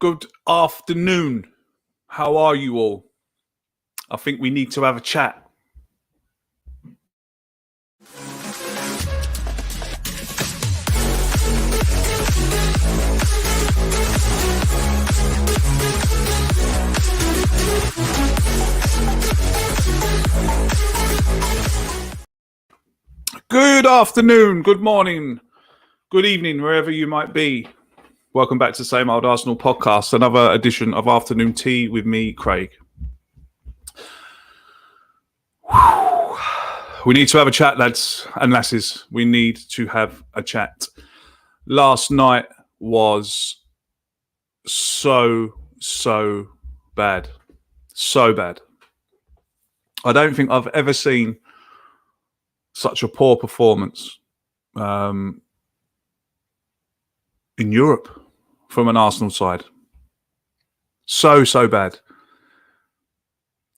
Good afternoon. How are you all? I think we need to have a chat. Good afternoon, good morning, good evening, wherever you might be. Welcome back to Same Old Arsenal podcast, another edition of Afternoon Tea with me, Craig. We need to have a chat, lads and lasses. We need to have a chat. Last night was so bad. So bad. I don't think I've ever seen such a poor performance in Europe from an Arsenal side. So bad.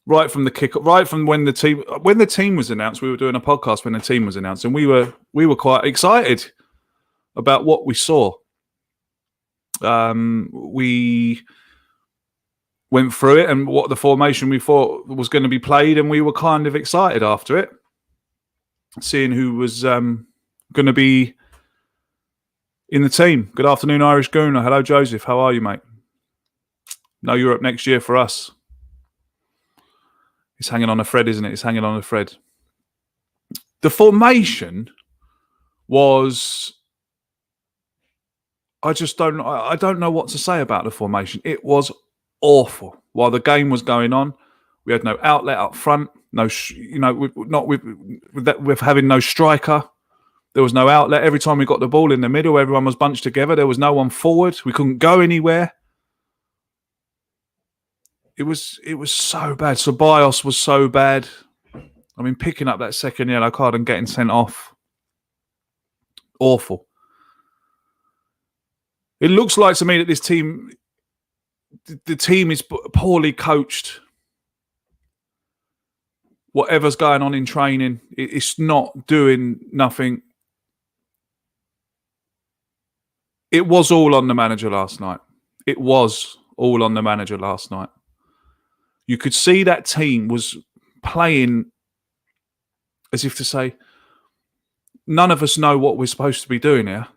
Right from the kick, right from when the team was announced. We were doing a podcast when the team was announced, and we were quite excited about what we saw. We went through it and what the formation we thought was going to be played, and we were kind of excited after it, seeing who was going to be in the team. Good afternoon, Irish Gooner. Hello, Joseph. How are you, mate? No Europe next year for us. It's hanging on a thread, isn't it? It's hanging on a thread. The formation was... I don't know what to say about the formation. It was awful. While the game was going on, we had no outlet up front. With having no striker. There was no outlet. Every time we got the ball in the middle, everyone was bunched together. There was no one forward. We couldn't go anywhere. It was so bad. Ceballos was so bad. I mean, picking up that second yellow card and getting sent off. Awful. It looks like to me that this team, the team is poorly coached. Whatever's going on in training, it's not doing nothing. It was all on the manager last night. It was all on the manager last night. You could see that team was playing as if to say, none of us know what we're supposed to be doing here.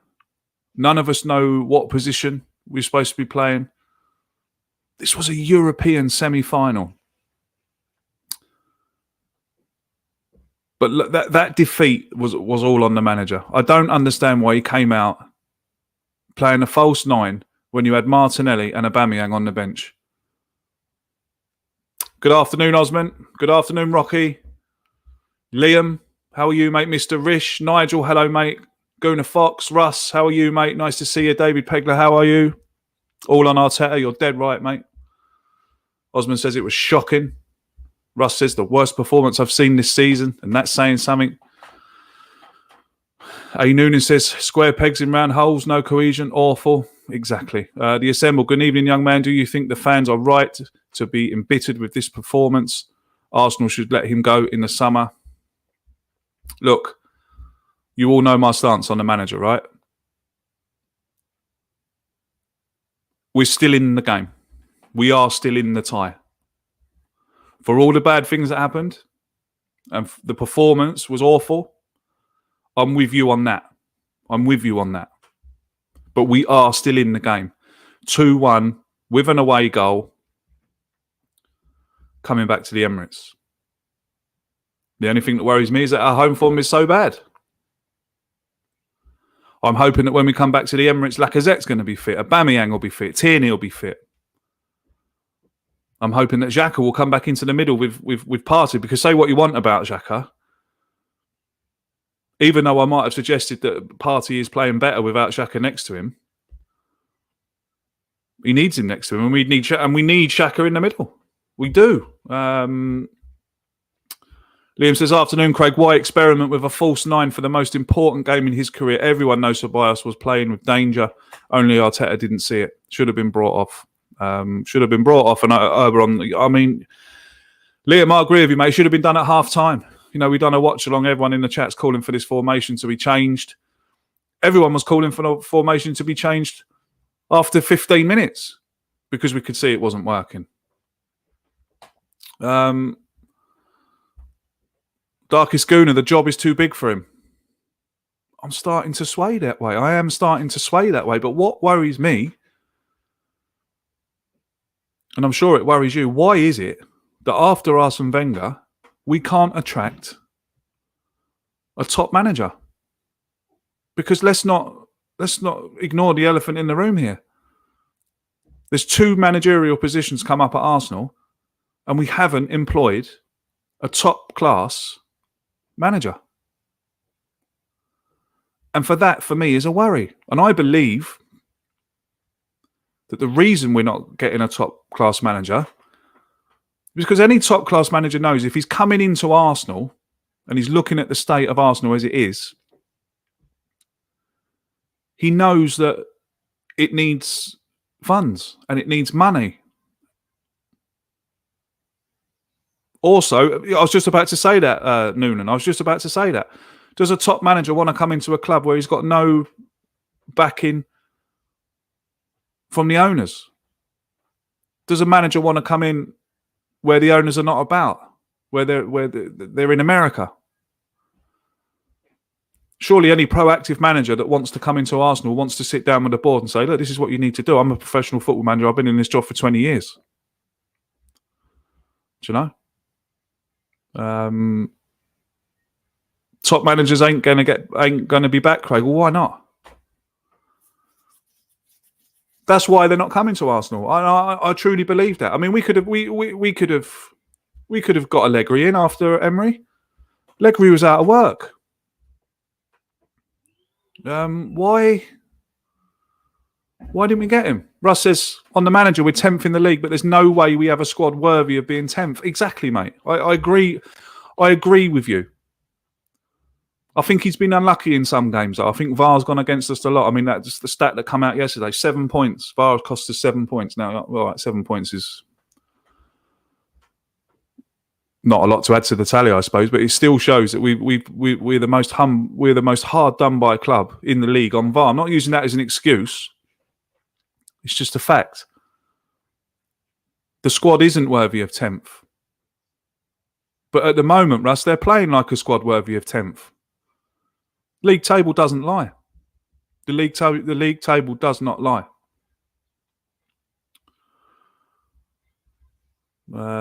None of us know what position we're supposed to be playing. This was a European semi-final. But that defeat was all on the manager. I don't understand why he came out playing a false nine when you had Martinelli and Aubameyang on the bench. Good afternoon, Osman. Good afternoon, Rocky. Liam, how are you, mate? Mr. Rish. Nigel, hello, mate. Guna Fox. Russ, how are you, mate? Nice to see you. David Pegler, how are you? All on Arteta. You're dead right, mate. Osman says it was shocking. Russ says the worst performance I've seen this season, and that's saying something. A. Noonan says square pegs in round holes, no cohesion, awful. Exactly. The Assemble, good evening, young man. Do you think the fans are right to be embittered with this performance? Arsenal should let him go in the summer. Look, you all know my stance on the manager, right? We're still in the game. We are still in the tie. For all the bad things that happened, and the performance was awful, I'm with you on that. But we are still in the game. 2-1 with an away goal coming back to the Emirates. The only thing that worries me is that our home form is so bad. I'm hoping that when we come back to the Emirates, Lacazette's going to be fit. Aubameyang will be fit. Tierney will be fit. I'm hoping that Xhaka will come back into the middle with Partey, because say what you want about Xhaka, even though I might have suggested that Partey is playing better without Xhaka next to him, he needs him next to him, and we need Xhaka in the middle. We do. Liam says, afternoon, Craig. Why experiment with a false nine for the most important game in his career? Everyone knows Ceballos was playing with danger. Only Arteta didn't see it. Should have been brought off. And Liam, I agree with you, mate. It should have been done at half time. You know, we've done a watch along. Everyone in the chat's calling for this formation to be changed. Everyone was calling for the formation to be changed after 15 minutes. because we could see it wasn't working. Darkest Gooner, the job is too big for him. I'm starting to sway that way. I am starting to sway that way. But what worries me, and I'm sure it worries you, why is it that after Arsene Wenger, we can't attract a top manager? Because let's not ignore the elephant in the room here. There's 2 managerial positions come up at Arsenal, and we haven't employed a top-class manager. And for me, is a worry. And I believe that the reason we're not getting a top-class manager is because any top-class manager knows if he's coming into Arsenal and he's looking at the state of Arsenal as it is, he knows that it needs funds and it needs money. Also, I was just about to say that, Noonan. I was just about to say that. Does a top manager want to come into a club where he's got no backing from the owners? Does a manager want to come in where the owners are not about, where they're in America? Surely any proactive manager that wants to come into Arsenal wants to sit down with the board and say, look, this is what you need to do. I'm a professional football manager. I've been in this job for 20 years. Do you know? Top managers ain't going to be back, Craig. Well, why not? That's why they're not coming to Arsenal. I truly believe that. I mean, we could have got Allegri in after Emery. Allegri was out of work. Why didn't we get him? Russ says on the manager we're 10th in the league, but there's no way we have a squad worthy of being 10th. Exactly, mate. I agree. I agree with you. I think he's been unlucky in some games. I think VAR's gone against us a lot. I mean, that's the stat that came out yesterday. 7 points. VAR cost us 7 points. Now, all right, 7 points is not a lot to add to the tally, I suppose, but it still shows that we're the most hard done by club in the league on VAR. I'm not using that as an excuse. It's just a fact. The squad isn't worthy of 10th. But at the moment, Russ, they're playing like a squad worthy of 10th. League table doesn't lie. The league table does not lie.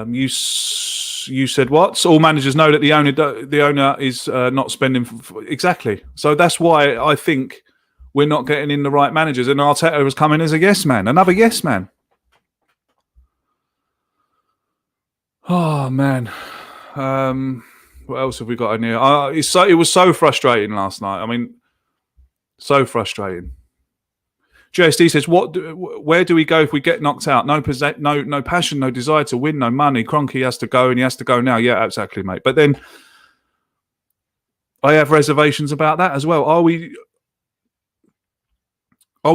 You said what? So all managers know that the owner is not spending exactly. So that's why I think we're not getting in the right managers. And Arteta has come in as a yes man, another yes man. Oh man. What else have we got in here? It was so frustrating last night. I mean, so frustrating. JSD says, where do we go if we get knocked out? No passion, no desire to win, no money. Kroenke has to go, and he has to go now. Yeah, exactly, mate. But then I have reservations about that as well. Are we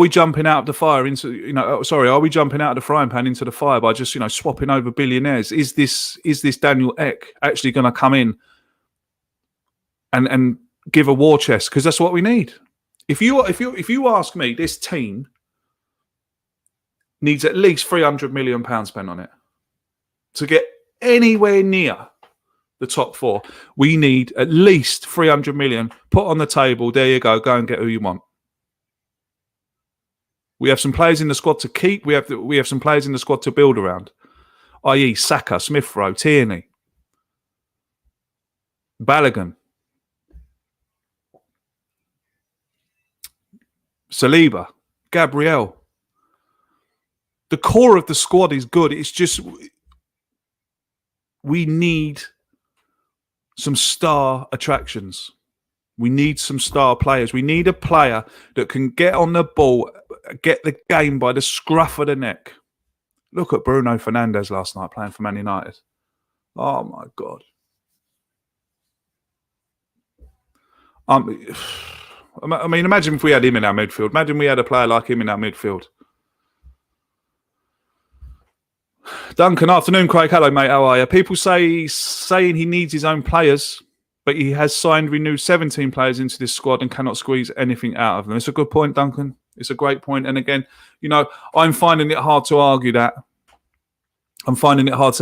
jumping out of the fire into, are we jumping out of the frying pan into the fire by just, swapping over billionaires? Is this Daniel Ek actually going to come in and give a war chest? Because that's what we need. If you ask me, this team needs at least £300 million spent on it to get anywhere near the top 4. We need at least 300 million put on the table. There you go. Go and get who you want. We have some players in the squad to keep. We have some players in the squad to build around, i.e. Saka, Smith Rowe, Tierney, Balogun, Saliba, Gabriel. The core of the squad is good. It's just we need some star attractions. We need some star players. We need a player that can get on the ball, get the game by the scruff of the neck. Look at Bruno Fernandes last night playing for Man United. Oh, my God. I mean, imagine if we had him in our midfield. Imagine we had a player like him in our midfield. Duncan, afternoon, Craig. Hello, mate. How are you? People saying he needs his own players, but he has renewed 17 players into this squad and cannot squeeze anything out of them. It's a good point, Duncan. It's a great point. And again, I'm finding it hard to argue that. I'm finding it hard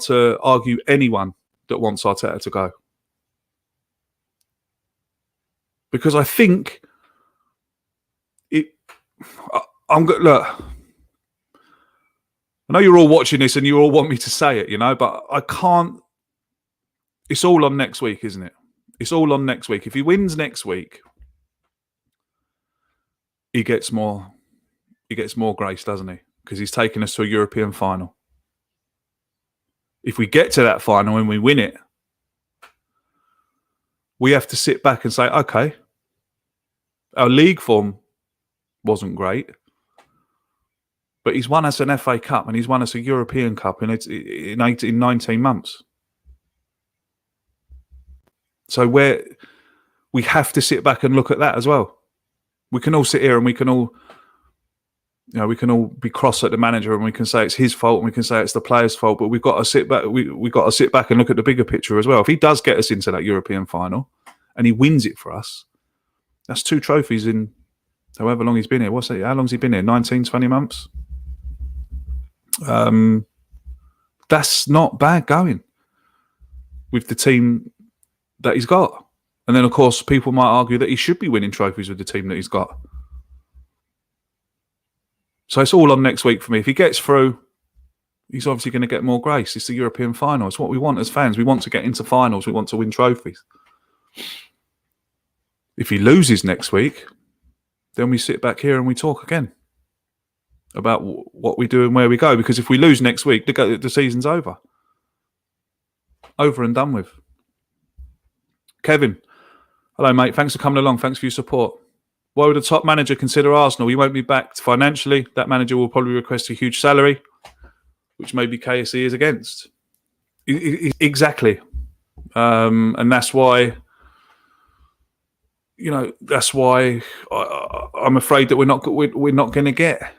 to argue anyone that wants Arteta to go. Because I think look, I know you're all watching this and you all want me to say it, but I can't. It's all on next week, isn't it? It's all on next week. If he wins next week, he gets more grace, doesn't he? Because he's taken us to a European final. If we get to that final and we win it, we have to sit back and say, okay, our league form wasn't great, but he's won us an FA Cup and he's won us a European Cup in 19 months. So we have to sit back and look at that as well. We can all sit here and we can all be cross at the manager and we can say it's his fault and we can say it's the players' fault, but we've got to sit back. We've got to sit back and look at the bigger picture as well. If he does get us into that European final and he wins it for us, that's 2 trophies in however long he's been here. How long's he been here? 19, 20 months? That's not bad going with the team that he's got. And then, of course, people might argue that he should be winning trophies with the team that he's got. So it's all on next week for me. If he gets through, he's obviously going to get more grace. It's the European final. It's what we want as fans. We want to get into finals. We want to win trophies. If he loses next week, then we sit back here and we talk again about what we do and where we go. Because if we lose next week, the season's over. Over and done with. Kevin, hello, mate. Thanks for coming along. Thanks for your support. Why would a top manager consider Arsenal? He won't be backed financially. That manager will probably request a huge salary, which maybe KSE is against. Exactly. And that's why... that's why I'm afraid that we're not going to get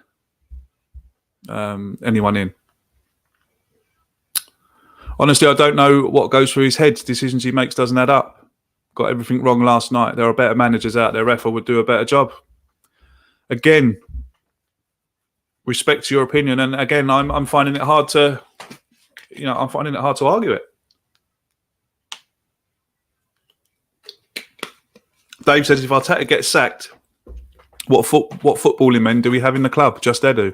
anyone in. Honestly, I don't know what goes through his head. Decisions he makes doesn't add up. Got everything wrong last night. There are better managers out there. Rafa would do a better job. Again, respect to your opinion, and again, I'm finding it hard to, argue it. Dave says, if Arteta gets sacked, what footballing men do we have in the club? Just Edu.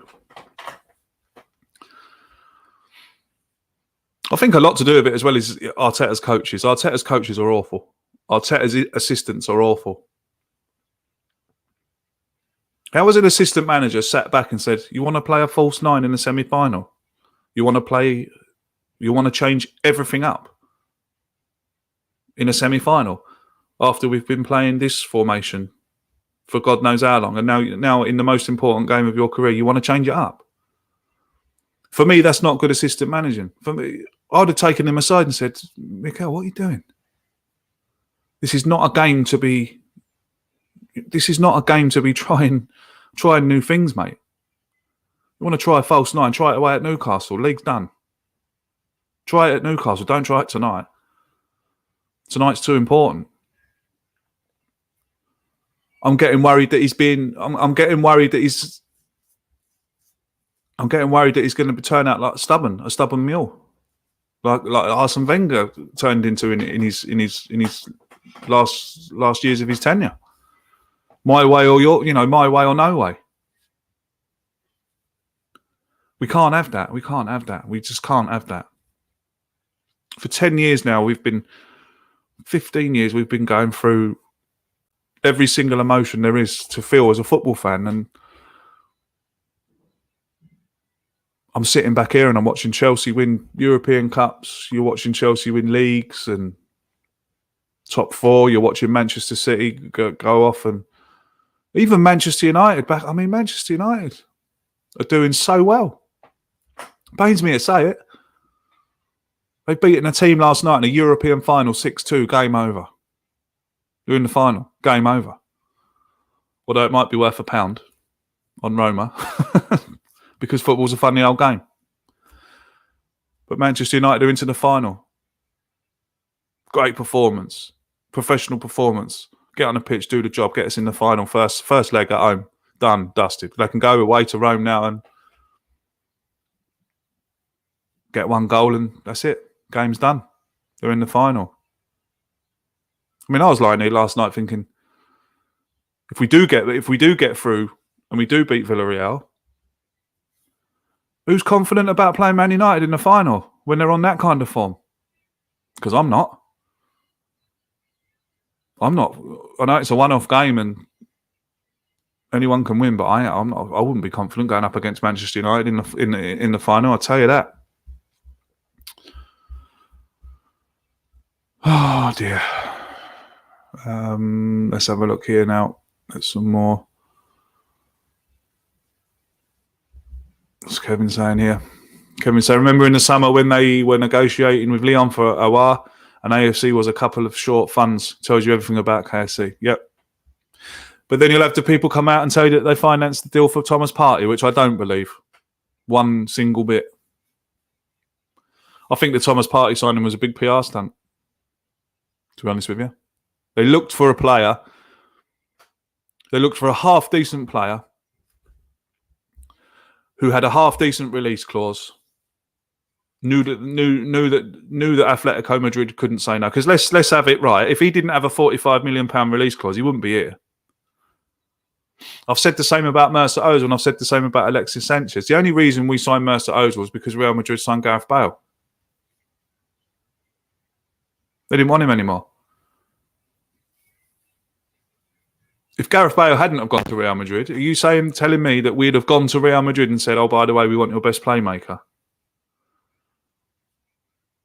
I think a lot to do with it as well is Arteta's coaches. Arteta's coaches are awful. Arteta's assistants are awful. How was an assistant manager sat back and said, you want to play a false 9 in the semi-final? You want to change everything up in a semi-final? After we've been playing this formation for God knows how long, and now in the most important game of your career, you want to change it up. For me, that's not good assistant managing. For me, I'd have taken him aside and said, Mikel, what are you doing? This is not a game to be trying new things, mate. You want to try a false 9, try it away at Newcastle. League's done. Try it at Newcastle. Don't try it tonight. Tonight's too important. I'm getting worried that he's being. I'm getting worried that he's going to turn out like a stubborn mule, like Arsene Wenger turned into in his last years of his tenure. My way or my way or no way. We can't have that. We can't have that. We just can't have that. For 10 years now, 15 years, we've been going through every single emotion there is to feel as a football fan. And I'm sitting back here and I'm watching Chelsea win European Cups. You're watching Chelsea win leagues and top 4. You're watching Manchester City go off, and even Manchester United back. I mean, Manchester United are doing so well. Pains me to say it. They beaten a team last night in a European final 6-2. Game over. You're in the final. Game over. Although it might be worth £1 on Roma because football's a funny old game. But Manchester United are into the final. Great performance. Professional performance. get on the pitch, do the job, get us in the final first leg at home. Done, dusted. They can go away to Rome now and get one goal and that's it. Game's done. They're in the final. I mean, I was lying here last night thinking, if we do get through and we do beat Villarreal, who's confident about playing Man United in the final when they're on that kind of form? Because I'm not. I know it's a one-off game and anyone can win, but I'm not. I wouldn't be confident going up against Manchester United in the final. I'll tell you that. Oh dear. Let's have a look here now at some more. What's Kevin saying here? Kevin saying, remember in the summer when they were negotiating with Lyon for Aouar and AFC was a couple of short funds. Tells you everything about KSC. Yep. But then you'll have the people come out and tell you that they financed the deal for Thomas Partey, which I don't believe. One single bit. I think the Thomas Partey signing was a big PR stunt, to be honest with you. They looked for a player. They looked for a half-decent player who had a half-decent release clause. Knew that Atletico Madrid couldn't say no. Because let's have it right. If he didn't have a £45 million release clause, he wouldn't be here. I've said the same about Mesut Ozil and I've said the same about Alexis Sanchez. The only reason we signed Mesut Ozil was because Real Madrid signed Gareth Bale. They didn't want him anymore. If Gareth Bale hadn't have gone to Real Madrid, are you telling me that we'd have gone to Real Madrid and said, oh, by the way, we want your best playmaker?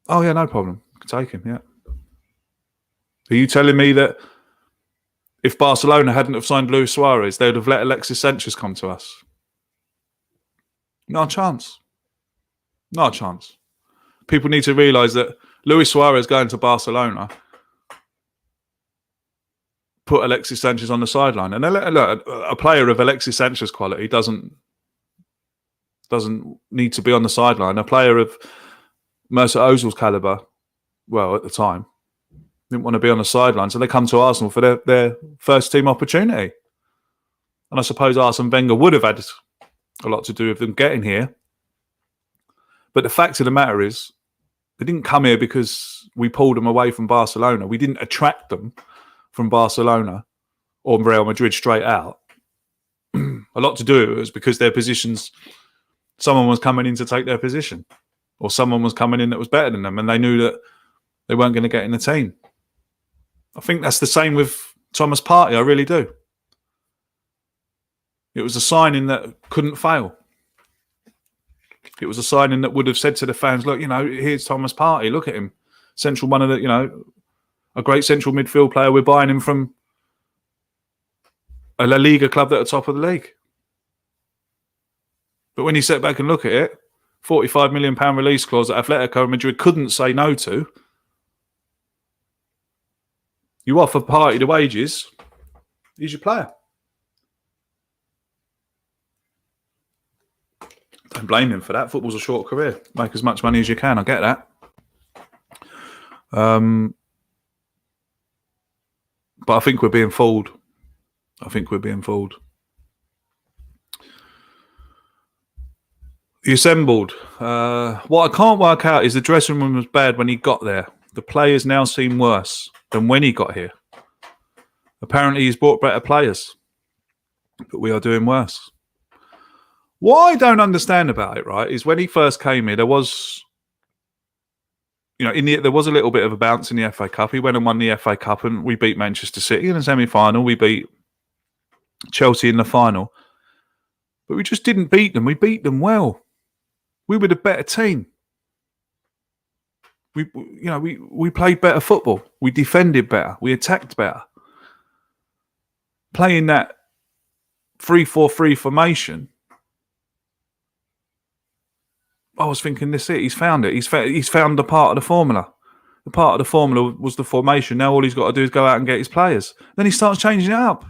Oh, yeah, no problem. Take him, yeah. Are you telling me that if Barcelona hadn't have signed Luis Suarez, they'd have let Alexis Sanchez come to us? Not a chance. Not a chance. People need to realise that Luis Suarez going to Barcelona put Alexis Sanchez on the sideline. And look, a player of Alexis Sanchez quality doesn't need to be on the sideline. A player of Mesut Ozil's calibre, well, at the time, didn't want to be on the sideline, so they come to Arsenal for their first team opportunity. And I suppose Arsene Wenger would have had a lot to do with them getting here. But the fact of the matter is, they didn't come here because we pulled them away from Barcelona. We didn't attract them from Barcelona or Real Madrid straight out. A lot to do with it was because their positions, someone was coming in to take their position, or someone was coming in that was better than them, and they knew that they weren't going to get in the team. I think that's the same with Thomas Partey. I really do. It was a signing that couldn't fail. It was a signing that would have said to the fans, look, here's Thomas Partey. Look at him. One of the, a great central midfield player. We're buying him from a La Liga club at the top of the league. But when you sit back and look at it, £45 million release clause that Atletico Madrid couldn't say no to. You offer Partey the wages, he's your player. Don't blame him for that. Football's a short career. Make as much money as you can. I get that. But I think we're being fooled. He assembled. What I can't work out is the dressing room was bad when he got there. The players now seem worse than when he got here. Apparently he's brought better players, but we are doing worse. What I don't understand about it, right, is when he first came here, there was, there was a little bit of a bounce in the FA Cup. He went and won the FA Cup, and we beat Manchester City in the semi-final. We beat Chelsea in the final, but we just didn't beat them. We beat them well. We were the better team. We played better football. We defended better. We attacked better. Playing that 3-4-3 formation, I was thinking, this is it. He's found it. He's found the part of the formula. The part of the formula was the formation. Now all he's got to do is go out and get his players. Then he starts changing it up.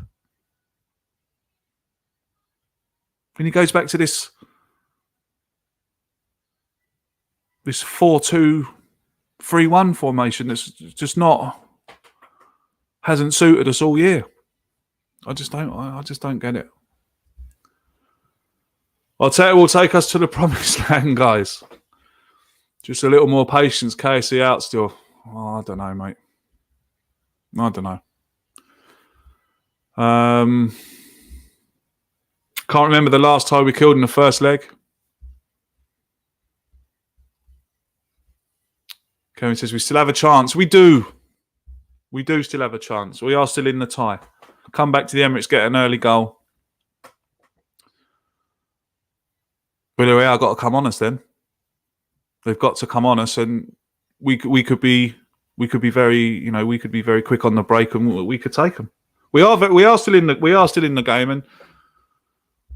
And he goes back to this 4-2-3-1 formation that's just not hasn't suited us all year. I just don't get it. I'll tell you, will take us to the promised land, guys. Just a little more patience. KC out still. Oh, I don't know, mate. I don't know. Can't remember the last time we killed in the first leg. Kevin says we still have a chance. We do. We do still have a chance. We are still in the tie. Come back to the Emirates, get an early goal. Villarreal got to come on us then. They've got to come on us, and we could be very quick on the break, and we could take them. We are still in the game, and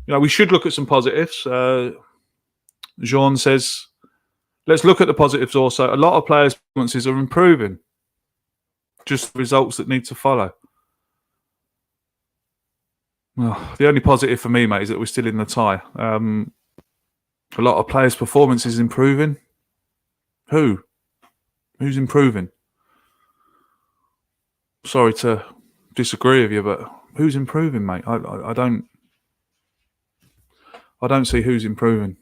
we should look at some positives. Jean says, let's look at the positives also. A lot of players' performances are improving. Just results that need to follow. Well, the only positive for me, mate, is that we're still in the tie. A lot of players' performances improving. Who's improving? Sorry to disagree with you, but who's improving, mate? I don't see who's improving.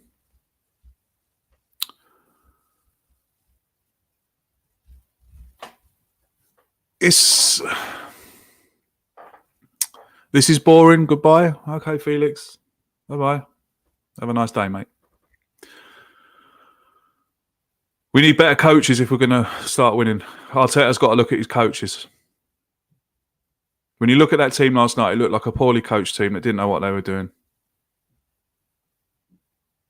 This is boring. Goodbye. Okay, Felix. Bye-bye. Have a nice day, mate. We need better coaches if we're going to start winning. Arteta's got to look at his coaches. When you look at that team last night, it looked like a poorly coached team that didn't know what they were doing.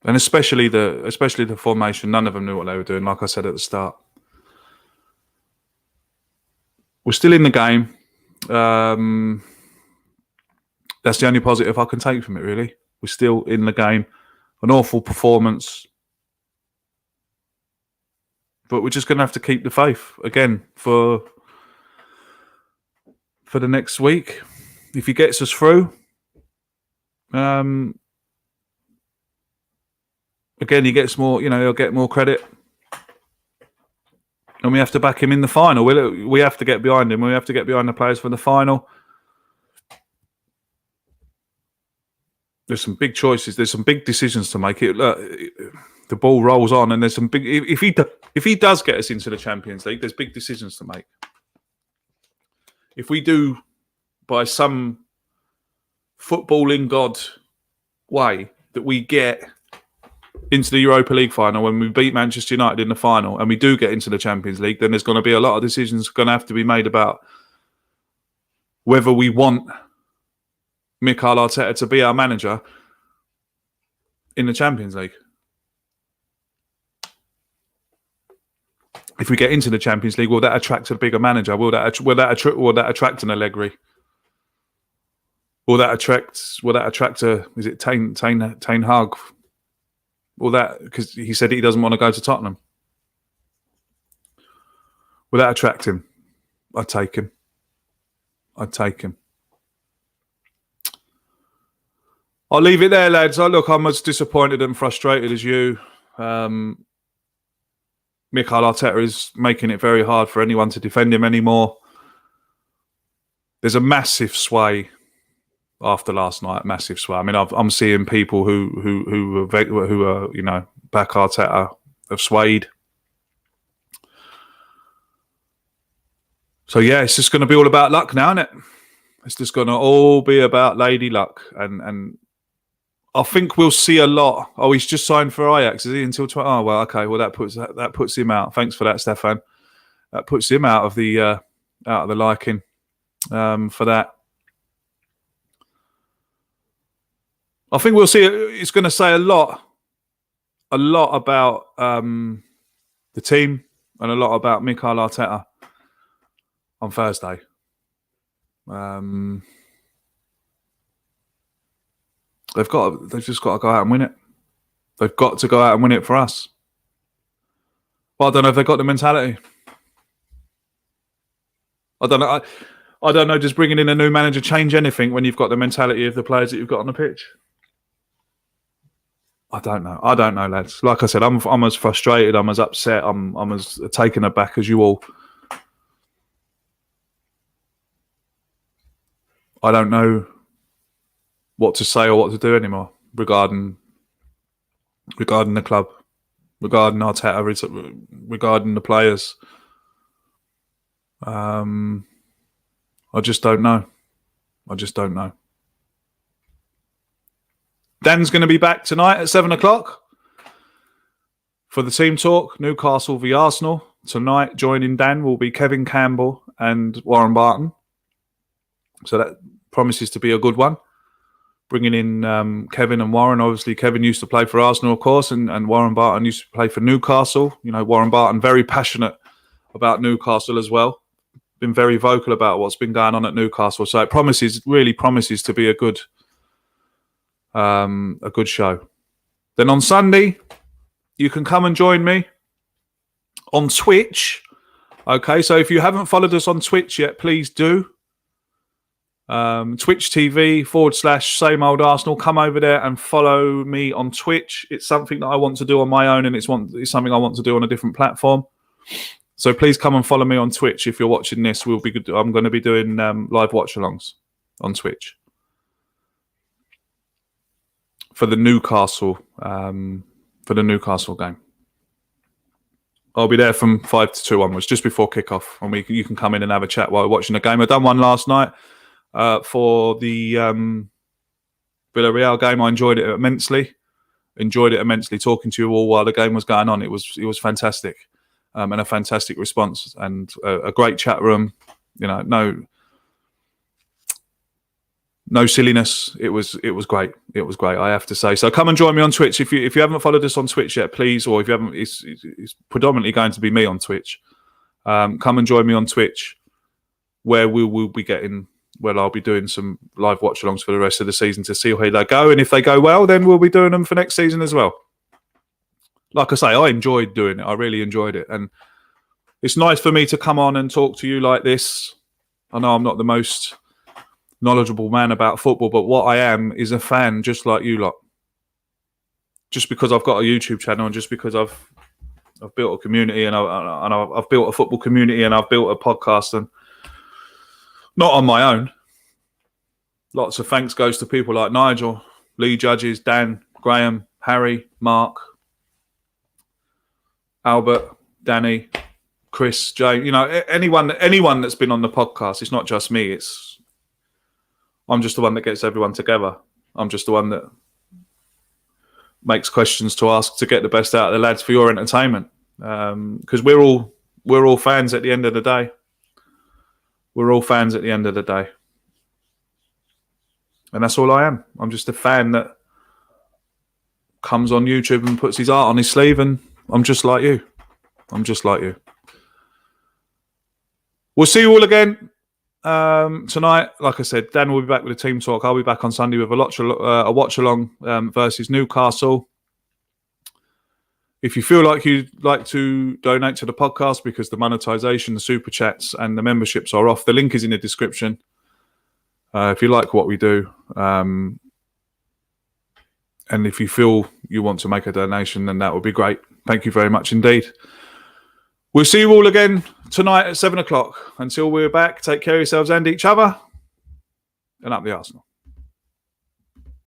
And especially the formation, none of them knew what they were doing, like I said at the start. We're still in the game. That's the only positive I can take from it, really. We're still in the game. An awful performance. But we're just going to have to keep the faith again for the next week. If he gets us through, again, he gets more. He'll get more credit, and we have to back him in the final. We have to get behind him. We have to get behind the players for the final. There's some big choices. There's some big decisions to make. The ball rolls on, and there's some big. If he does get us into the Champions League, there's big decisions to make. If we do, by some footballing god way, that we get into the Europa League final when we beat Manchester United in the final, and we do get into the Champions League, then there's going to be a lot of decisions going to have to be made about whether we want Mikel Arteta to be our manager in the Champions League. If we get into the Champions League, will that attract a bigger manager? Will that attract an Allegri? Will that attract a? Is it Ten Hag? Will that, because he said he doesn't want to go to Tottenham? Will that attract him? I'd take him. I'll leave it there, lads. I'm as disappointed and frustrated as you. Mikel Arteta is making it very hard for anyone to defend him anymore. There's a massive sway after last night. Massive sway. I mean, I'm seeing people who are back Arteta have swayed. So yeah, it's just going to be all about luck now, isn't it? It's just going to all be about lady luck, and I think we'll see a lot. Oh, he's just signed for Ajax, is he? Until 20? Oh well, okay. Well, that puts him out. Thanks for that, Stefan. That puts him out of the liking for that. I think we'll see. It's going to say a lot about the team and a lot about Mikel Arteta on Thursday. They've just got to go out and win it. They've got to go out and win it for us. Well, I don't know if they've got the mentality. I don't know. I don't know. Does bringing in a new manager change anything when you've got the mentality of the players that you've got on the pitch? I don't know. Lads. Like I said, I'm as frustrated. I'm as upset. I'm as taken aback as you all. I don't know what to say or what to do anymore regarding the club, regarding Arteta, regarding the players. I just don't know. Dan's going to be back tonight at 7 o'clock for the team talk, Newcastle v Arsenal. Tonight, joining Dan will be Kevin Campbell and Warren Barton. So that promises to be a good one. Bringing in Kevin and Warren. Obviously, Kevin used to play for Arsenal, of course, and Warren Barton used to play for Newcastle. You know, Warren Barton, very passionate about Newcastle as well. Been very vocal about what's been going on at Newcastle. So it really promises to be a good show. Then on Sunday, you can come and join me on Twitch. Okay, so if you haven't followed us on Twitch yet, please do. Twitch TV / same old Arsenal. Come over there and follow me on Twitch. It's something that I want to do on my own, and it's something I want to do on a different platform. So please come and follow me on Twitch if you're watching this. I'm going to be doing live watch-alongs on Twitch for the Newcastle game. I'll be there from 5 to 2 onwards, just before kickoff, and you can come in and have a chat while watching the game. I've done one last night for the Villarreal game. I enjoyed it immensely. Talking to you all while the game was going on. It was fantastic, and a fantastic response, and a great chat room. You know, no silliness. It was great. It was great, I have to say. So come and join me on Twitch if you haven't followed us on Twitch yet, please. Or if you haven't, it's predominantly going to be me on Twitch. Come and join me on Twitch, where I'll be doing some live watch-alongs for the rest of the season to see how they go. And if they go well, then we'll be doing them for next season as well. Like I say, I enjoyed doing it. I really enjoyed it. And it's nice for me to come on and talk to you like this. I know I'm not the most knowledgeable man about football, but what I am is a fan just like you lot. Just because I've got a YouTube channel, and just because I've built a community, and I've built a football community, and I've built a podcast, and not on my own. Lots of thanks goes to people like Nigel, Lee Judges, Dan, Graham, Harry, Mark, Albert, Danny, Chris, Jay. You know, anyone that's been on the podcast. It's not just me. I'm just the one that gets everyone together. I'm just the one that makes questions to ask to get the best out of the lads for your entertainment. Because we're all fans at the end of the day. We're all fans at the end of the day. And that's all I am. I'm just a fan that comes on YouTube and puts his art on his sleeve, and I'm just like you. We'll see you all again tonight. Like I said, Dan will be back with a team talk. I'll be back on Sunday with a watch-along versus Newcastle. If you feel like you'd like to donate to the podcast, because the monetization, the super chats, and the memberships are off, the link is in the description. If you like what we do, and if you feel you want to make a donation, then that would be great. Thank you very much indeed. We'll see you all again tonight at 7 o'clock. Until we're back, take care of yourselves and each other, and up the Arsenal.